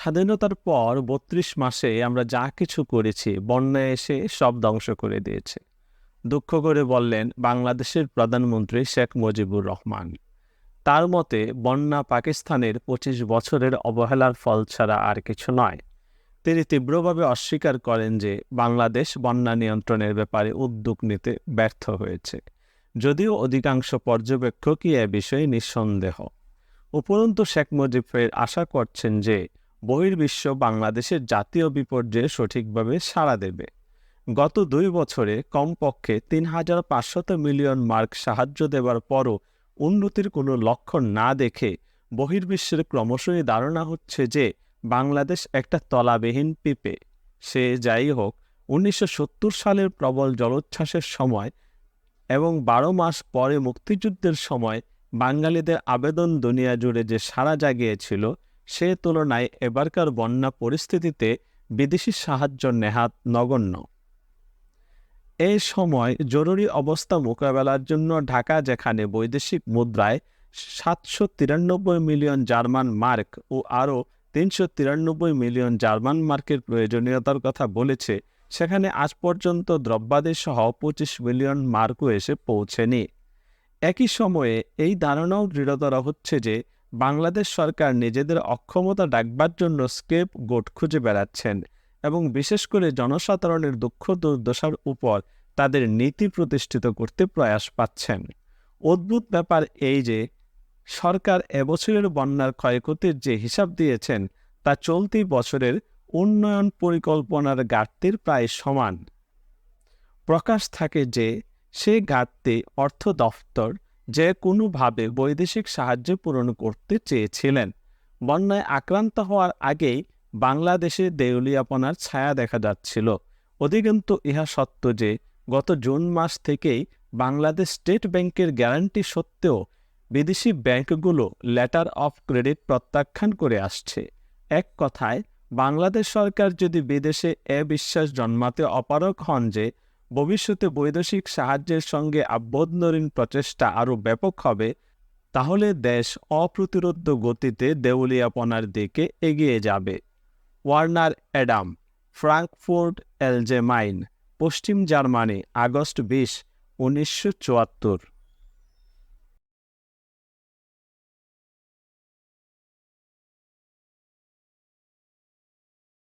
স্বাধীনতার পর ৩২ মাসে আমরা যা কিছু করেছি বন্যায় এসে সব ধ্বংস করে দিয়েছে, দুঃখ করে বললেন বাংলাদেশের প্রধানমন্ত্রী শেখ মুজিবুর রহমান। তার মতে বন্যা পাকিস্তানের ২৫ বছরের অবহেলার ফল ছাড়া আর কিছু নয়। তিনি তীব্রভাবে অস্বীকার করেন যে বাংলাদেশ বন্যা নিয়ন্ত্রণের ব্যাপারে উদ্যোগ নিতে ব্যর্থ হয়েছে, যদিও অধিকাংশ পর্যবেক্ষকই এ বিষয়ে নিঃসন্দেহ। উপরন্তু শেখ মুজিব ফের আশা করছেন যে বহির্বিশ্ব বাংলাদেশের জাতীয় বিপর্যয়ে সঠিকভাবে সাড়া দেবে। গত ২ বছরে কমপক্ষে ৩,৫০০ মিলিয়ন মার্ক সাহায্য দেবার পরও উন্নতির কোনো লক্ষণ না দেখে বহির্বিশ্বের ক্রমশই ধারণা হচ্ছে যে বাংলাদেশ একটা তলাবিহীন পিঁপে। সে যাই হোক, ১৯৭০ সালের প্রবল জলোচ্ছ্বাসের সময় এবং ১২ মাস পরে মুক্তিযুদ্ধের সময় বাঙালিদের আবেদন দুনিয়া জুড়ে যে সাড়া জাগিয়েছিল, সে তুলনায় এবারকার বন্যা পরিস্থিতিতে বিদেশি সাহায্য নেহাত নগণ্য। এ সময় জরুরি অবস্থা মোকাবেলার জন্য ঢাকা যেখানে বৈদেশিক মুদ্রায় ৭৯৩ মিলিয়ন জার্মান মার্ক ও আরও ৩৯৩ মিলিয়ন জার্মান মার্কের প্রয়োজনীয়তার কথা বলেছে, সেখানে আজ পর্যন্ত দ্রব্যাদি সহ ২৫ মিলিয়ন মার্কও এসে পৌঁছেনি। একই সময়ে এই ধারণাও দৃঢ়তর হচ্ছে যে বাংলাদেশ সরকার নিজেদের অক্ষমতা ঢাকবার জন্য স্কেপ গোট খুঁজে বেড়াচ্ছেন এবং বিশেষ করে জনসাধারণের দুঃখ দুর্দশার উপর তাদের নীতি প্রতিষ্ঠিত করতে প্রয়াস পাচ্ছেন। অদ্ভুত ব্যাপার এই যে সরকার এবছরের বন্যার ক্ষয়ক্ষতির যে হিসাব দিয়েছেন তা চলতি বছরের উন্নয়ন পরিকল্পনার ঘাটতির প্রায় সমান। প্রকাশ থাকে যে সে ঘাটতি অর্থ দফতর যে কোনোভাবে বৈদেশিক সাহায্য পূরণ করতে চেয়েছিলেন। বন্যায় আক্রান্ত হওয়ার আগেই বাংলাদেশে দেউলিয়াপনার ছায়া দেখা যাচ্ছিল। অধিকন্তু ইহা সত্য যে গত জুন মাস থেকেই বাংলাদেশ স্টেট ব্যাংকের গ্যারান্টি সত্ত্বেও বিদেশি ব্যাংকগুলো লেটার অফ ক্রেডিট প্রত্যাখ্যান করে আসছে। এক কথায়, বাংলাদেশ সরকার যদি বিদেশে বিশ্বাস জন্মাতে অপারগ হন যে ভবিষ্যতে বৈদেশিক সাহায্যের সঙ্গে আভ্যন্তরীণ প্রচেষ্টা আরও ব্যাপক হবে, তাহলে দেশ অপ্রতিরোধ্য গতিতে দেউলিয়াপনার দিকে এগিয়ে যাবে। ওয়ার্নার অ্যাডাম, ফ্রাঙ্কফুর্ট এলজেমাইন, পশ্চিম জার্মানি, আগস্ট ২০, ১৯৭৪।